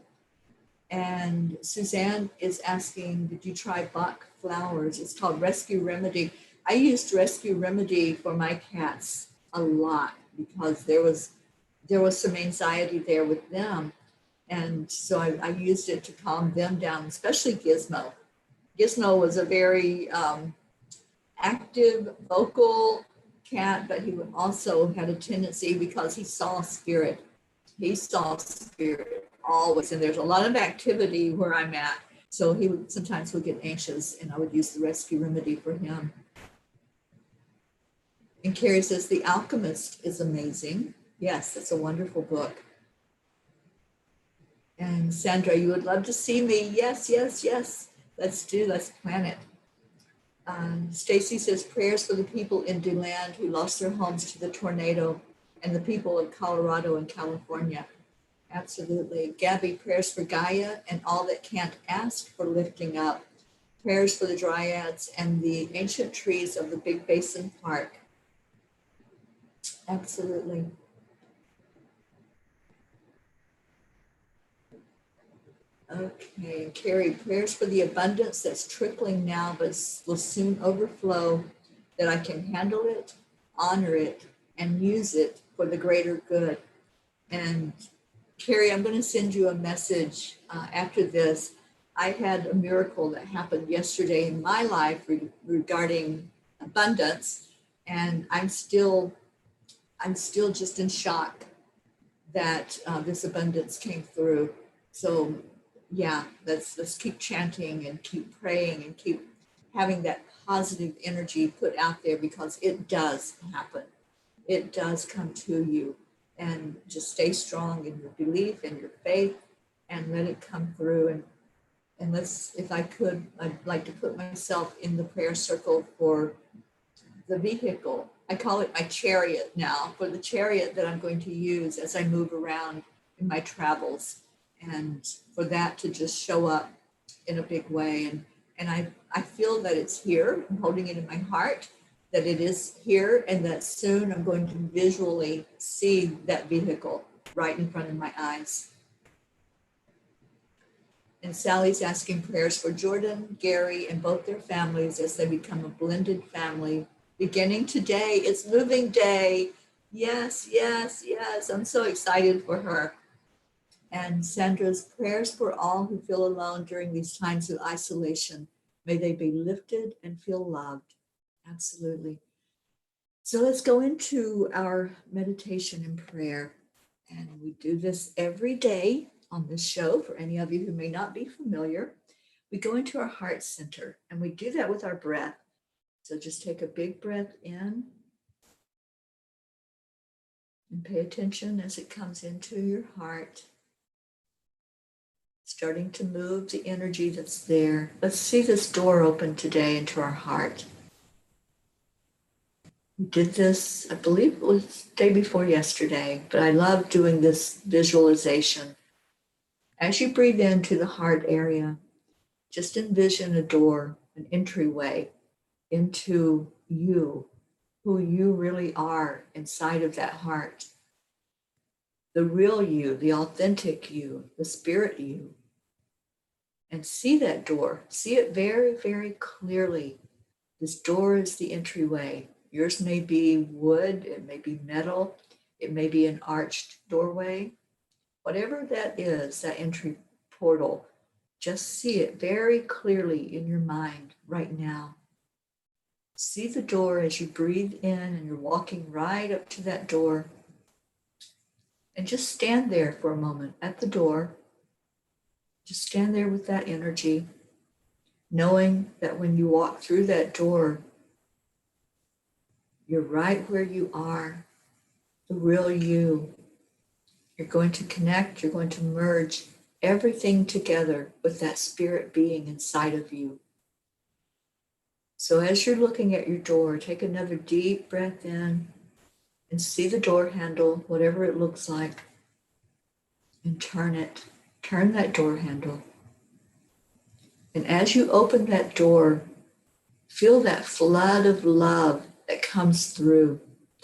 And Suzanne is asking, did you try Bach flowers? It's called Rescue Remedy. I used Rescue Remedy for my cats a lot because there was some anxiety there with them. And so I used it to calm them down, especially Gizmo. Gizmo was a very active, vocal cat, but he also had a tendency, because he saw spirit. He saw spirit always, and there's a lot of activity where I'm at. So he would sometimes get anxious, and I would use the Rescue Remedy for him. And Carrie says, The Alchemist is amazing. Yes, it's a wonderful book. And Sandra, you would love to see me. Yes, yes, yes. Let's plan it. Stacy says prayers for the people in DeLand who lost their homes to the tornado and the people of Colorado and California. Absolutely. Gabby, prayers for Gaia and all that can't ask for lifting up. Prayers for the dryads and the ancient trees of the Big Basin Park. Absolutely. Okay, Carrie, prayers for the abundance that's trickling now, but will soon overflow, that I can handle it, honor it, and use it for the greater good. And Carrie, I'm going to send you a message after this. I had a miracle that happened yesterday in my life regarding abundance, and I'm still just in shock that this abundance came through. So yeah, let's keep chanting and keep praying and keep having that positive energy put out there, because it does happen. It does come to you. And just stay strong in your belief and your faith and let it come through. And let's, if I could, I'd like to put myself in the prayer circle for the vehicle. I call it my chariot now, for the chariot that I'm going to use as I move around in my travels, and for that to just show up in a big way. And I feel that it's here. I'm holding it in my heart, that it is here, and that soon I'm going to visually see that vehicle right in front of my eyes. And Sally's asking prayers for Jordan, Gary, and both their families as they become a blended family. Beginning today, it's moving day. Yes, yes, yes. I'm so excited for her. And Sandra's prayers for all who feel alone during these times of isolation. May they be lifted and feel loved. Absolutely. So let's go into our meditation and prayer. And we do this every day on this show. For any of you who may not be familiar, we go into our heart center, and we do that with our breath. So just take a big breath in and pay attention as it comes into your heart, starting to move the energy that's there. Let's see this door open today into our heart. We did this, I believe it was the day before yesterday, but I love doing this visualization. As you breathe into the heart area, just envision a door, an entryway into you, who you really are inside of that heart. The real you, the authentic you, the spirit you. And see that door. See it very, very clearly. This door is the entryway. Yours may be wood, it may be metal, it may be an arched doorway. Whatever that is, that entry portal, just see it very clearly in your mind right now. See the door as you breathe in and you're walking right up to that door. And just stand there for a moment at the door. Just stand there with that energy, knowing that when you walk through that door, you're right where you are, the real you. You're going to connect, you're going to merge everything together with that spirit being inside of you. So as you're looking at your door, take another deep breath in and see the door handle, whatever it looks like, and turn it. Turn that door handle. And as you open that door, feel that flood of love that comes through.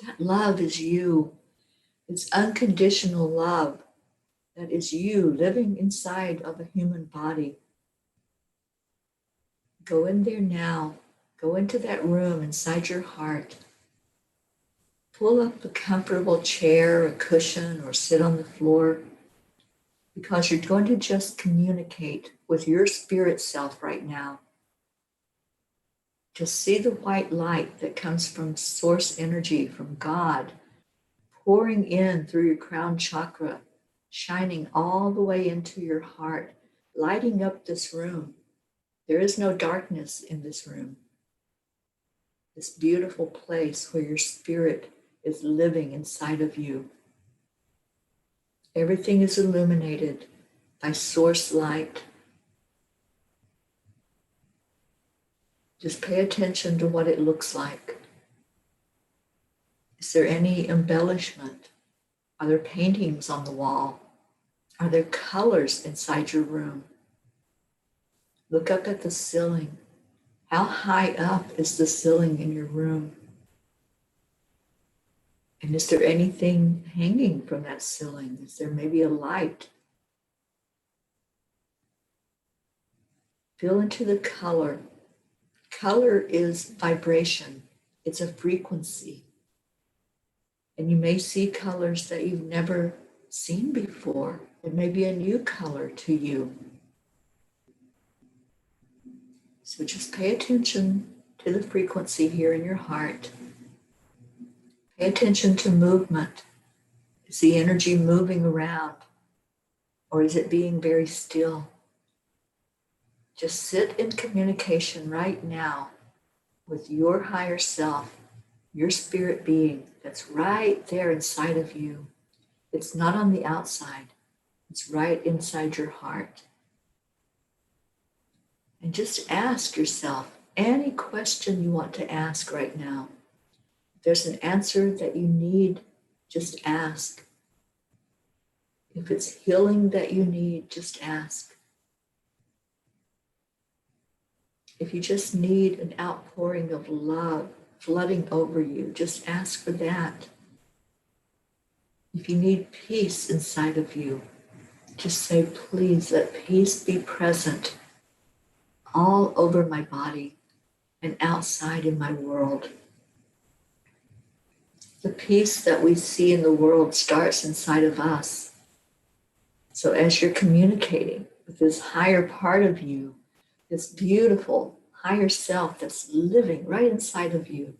That love is you. It's unconditional love. That is you living inside of a human body. Go in there now. Go into that room inside your heart. Pull up a comfortable chair, a cushion, or sit on the floor, because you're going to just communicate with your spirit self right now. Just see the white light that comes from source energy, from God, pouring in through your crown chakra, shining all the way into your heart, lighting up this room. There is no darkness in this room. This beautiful place where your spirit is living inside of you. Everything is illuminated. by source light. Just pay attention to what it looks like. Is there any embellishment? Are there paintings on the wall? Are there colors inside your room? Look up at the ceiling. How high up is the ceiling in your room? And is there anything hanging from that ceiling? Is there maybe a light? Feel into the color. Color is vibration. It's a frequency. And you may see colors that you've never seen before. It may be a new color to you. So just pay attention to the frequency here in your heart. Pay attention to movement. Is the energy moving around? Or is it being very still? Just sit in communication right now with your higher self, your spirit being that's right there inside of you. It's not on the outside. It's right inside your heart. And just ask yourself any question you want to ask right now. If there's an answer that you need, just ask. If it's healing that you need, just ask. If you just need an outpouring of love flooding over you, just ask for that. If you need peace inside of you, just say, please let peace be present all over my body and outside in my world. The peace that we see in the world starts inside of us. So as you're communicating with this higher part of you, this beautiful higher self that's living right inside of you,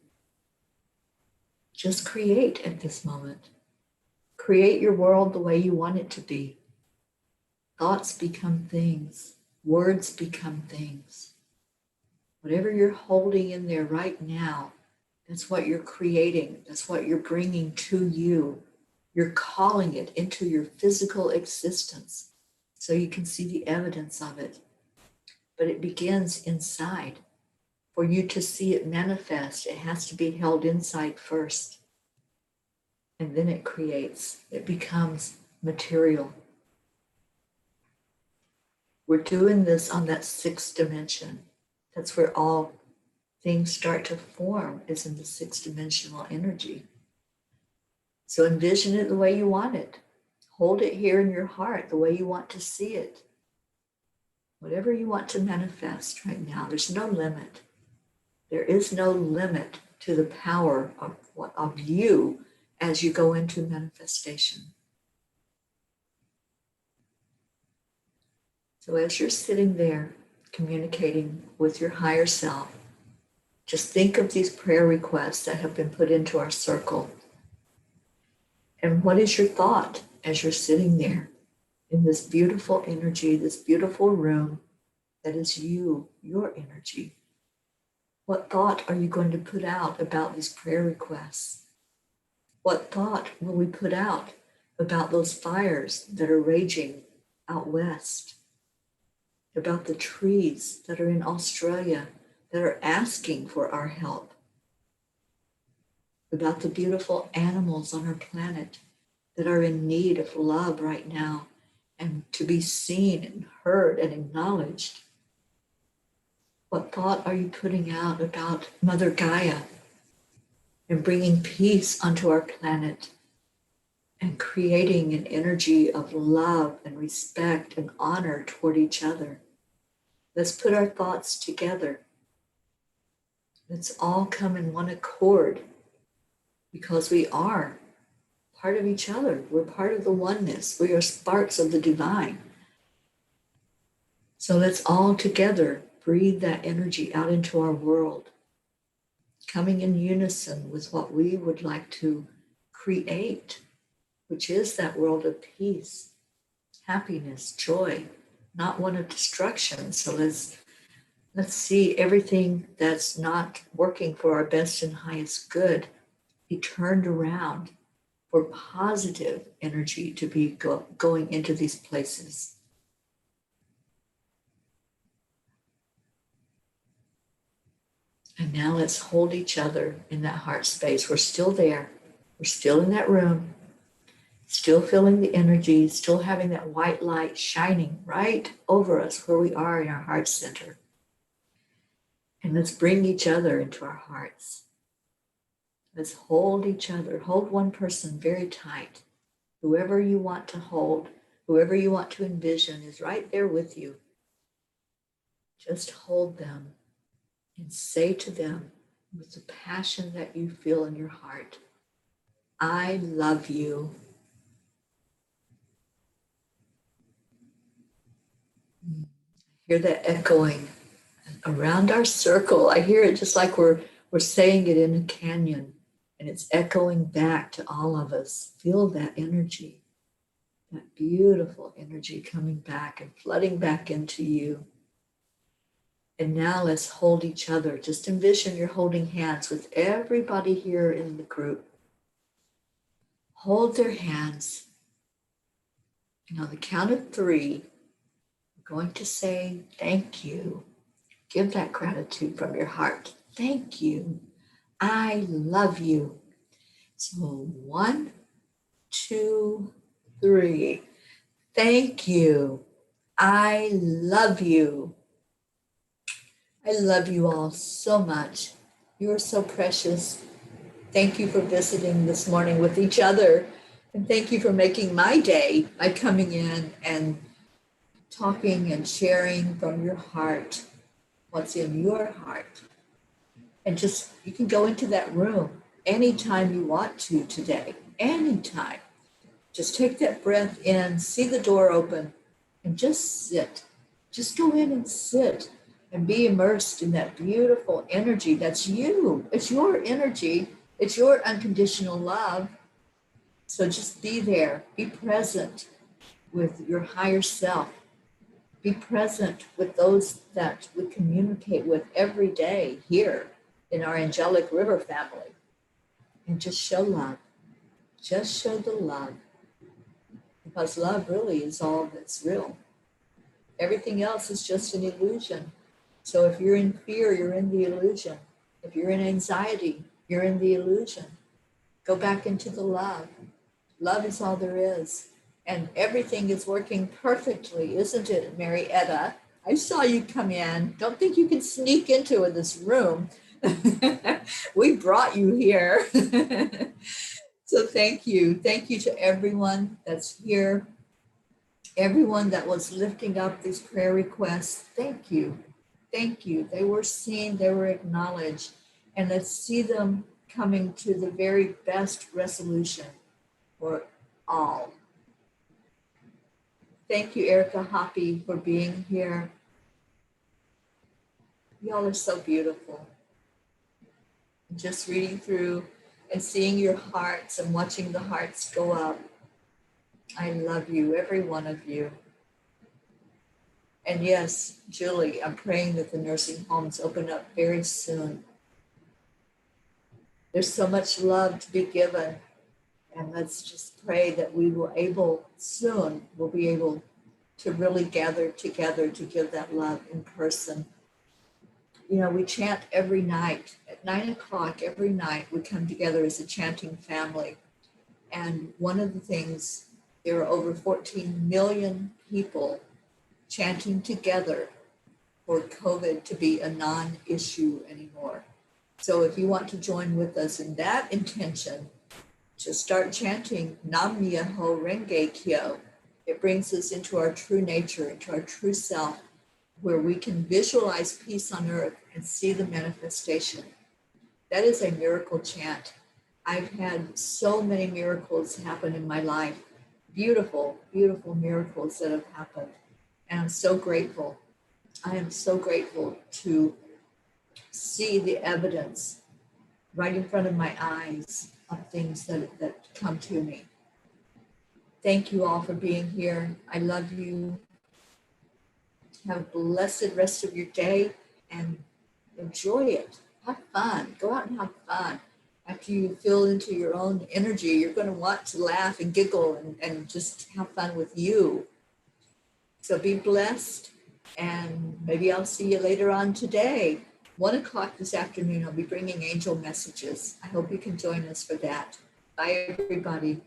just create at this moment. Create your world the way you want it to be. Thoughts become things. Words become things. Whatever you're holding in there right now, that's what you're creating. That's what you're bringing to you. You're calling it into your physical existence so you can see the evidence of it. But it begins inside. For you to see it manifest, it has to be held inside first. And then it creates. It becomes material. We're doing this on that sixth dimension. That's where all things start to form, is in the sixth dimensional energy. So envision it the way you want it. Hold it here in your heart the way you want to see it. Whatever you want to manifest right now, there's no limit. There is no limit to the power of you as you go into manifestation. So as you're sitting there communicating with your higher self, just think of these prayer requests that have been put into our circle. And what is your thought as you're sitting there in this beautiful energy, this beautiful room that is you, your energy? What thought are you going to put out about these prayer requests? What thought will we put out about those fires that are raging out west? About the trees that are in Australia that are asking for our help? About the beautiful animals on our planet that are in need of love right now and to be seen and heard and acknowledged? What thought are you putting out about Mother Gaia and bringing peace onto our planet and creating an energy of love and respect and honor toward each other? Let's put our thoughts together. Let's all come in one accord, because we are part of each other. We're part of the oneness. We are sparks of the divine. So let's all together breathe that energy out into our world, coming in unison with what we would like to create, which is that world of peace, happiness, joy, not one of destruction. So let's see everything that's not working for our best and highest good be turned around for positive energy to be going into these places. And now let's hold each other in that heart space. We're still there. We're still in that room, still feeling the energy, still having that white light shining right over us where we are in our heart center. And let's bring each other into our hearts. Let's hold each other. Hold one person very tight. Whoever you want to hold, whoever you want to envision is right there with you. Just hold them and say to them with the passion that you feel in your heart, I love you. Hear that echoing around our circle. I hear it just like we're saying it in a canyon, and it's echoing back to all of us. Feel that energy, that beautiful energy coming back and flooding back into you. And now let's hold each other. Just envision you're holding hands with everybody here in the group. Hold their hands. And on the count of 3, we're going to say thank you. Give that gratitude from your heart. Thank you. I love you. So 1, 2, 3. Thank you. I love you. I love you all so much. You are so precious. Thank you for visiting this morning with each other. And thank you for making my day by coming in and talking and sharing from your heart what's in your heart. And just, you can go into that room anytime you want to today, anytime. Just take that breath in, see the door open, and just sit. Just go in and sit and be immersed in that beautiful energy that's you. It's your energy. It's your unconditional love. So just be there. Be present with your higher self. Be present with those that we communicate with every day here in our angelic river family. And just show love. Just show the love. Because love really is all that's real. Everything else is just an illusion. So if you're in fear, you're in the illusion. If you're in anxiety, you're in the illusion. Go back into the love. Love is all there is. And everything is working perfectly, isn't it, Marietta? I saw you come in. Don't think you can sneak into this room. We brought you here. So thank you. Thank you to everyone that's here. Everyone that was lifting up these prayer requests. Thank you. Thank you. They were seen, they were acknowledged. And let's see them coming to the very best resolution for all. Thank you, Erica Hoppy, for being here. Y'all are so beautiful. Just reading through and seeing your hearts and watching the hearts go up. I love you, every one of you. And yes, Julie, I'm praying that the nursing homes open up very soon. There's so much love to be given. And let's just pray that we will be able to really gather together to give that love in person. You know, we chant every night at 9 o'clock every night. We come together as a chanting family. And one of the things, there are over 14 million people chanting together for COVID to be a non-issue anymore. So if you want to join with us in that intention, just start chanting Nam Myoho Renge Kyo. It brings us into our true nature, into our true self, where we can visualize peace on earth and see the manifestation. That is a miracle chant. I've had so many miracles happen in my life. Beautiful, beautiful miracles that have happened. And I'm so grateful. I am so grateful to see the evidence right in front of my eyes of things that come to me. Thank you all for being here. I love you. Have a blessed rest of your day and enjoy it. Have fun. Go out and have fun. After you feel into your own energy, you're going to want to laugh and giggle and just have fun with you. So be blessed, and maybe I'll see you later on today. 1 o'clock this afternoon, I'll be bringing angel messages. I hope you can join us for that. Bye, everybody.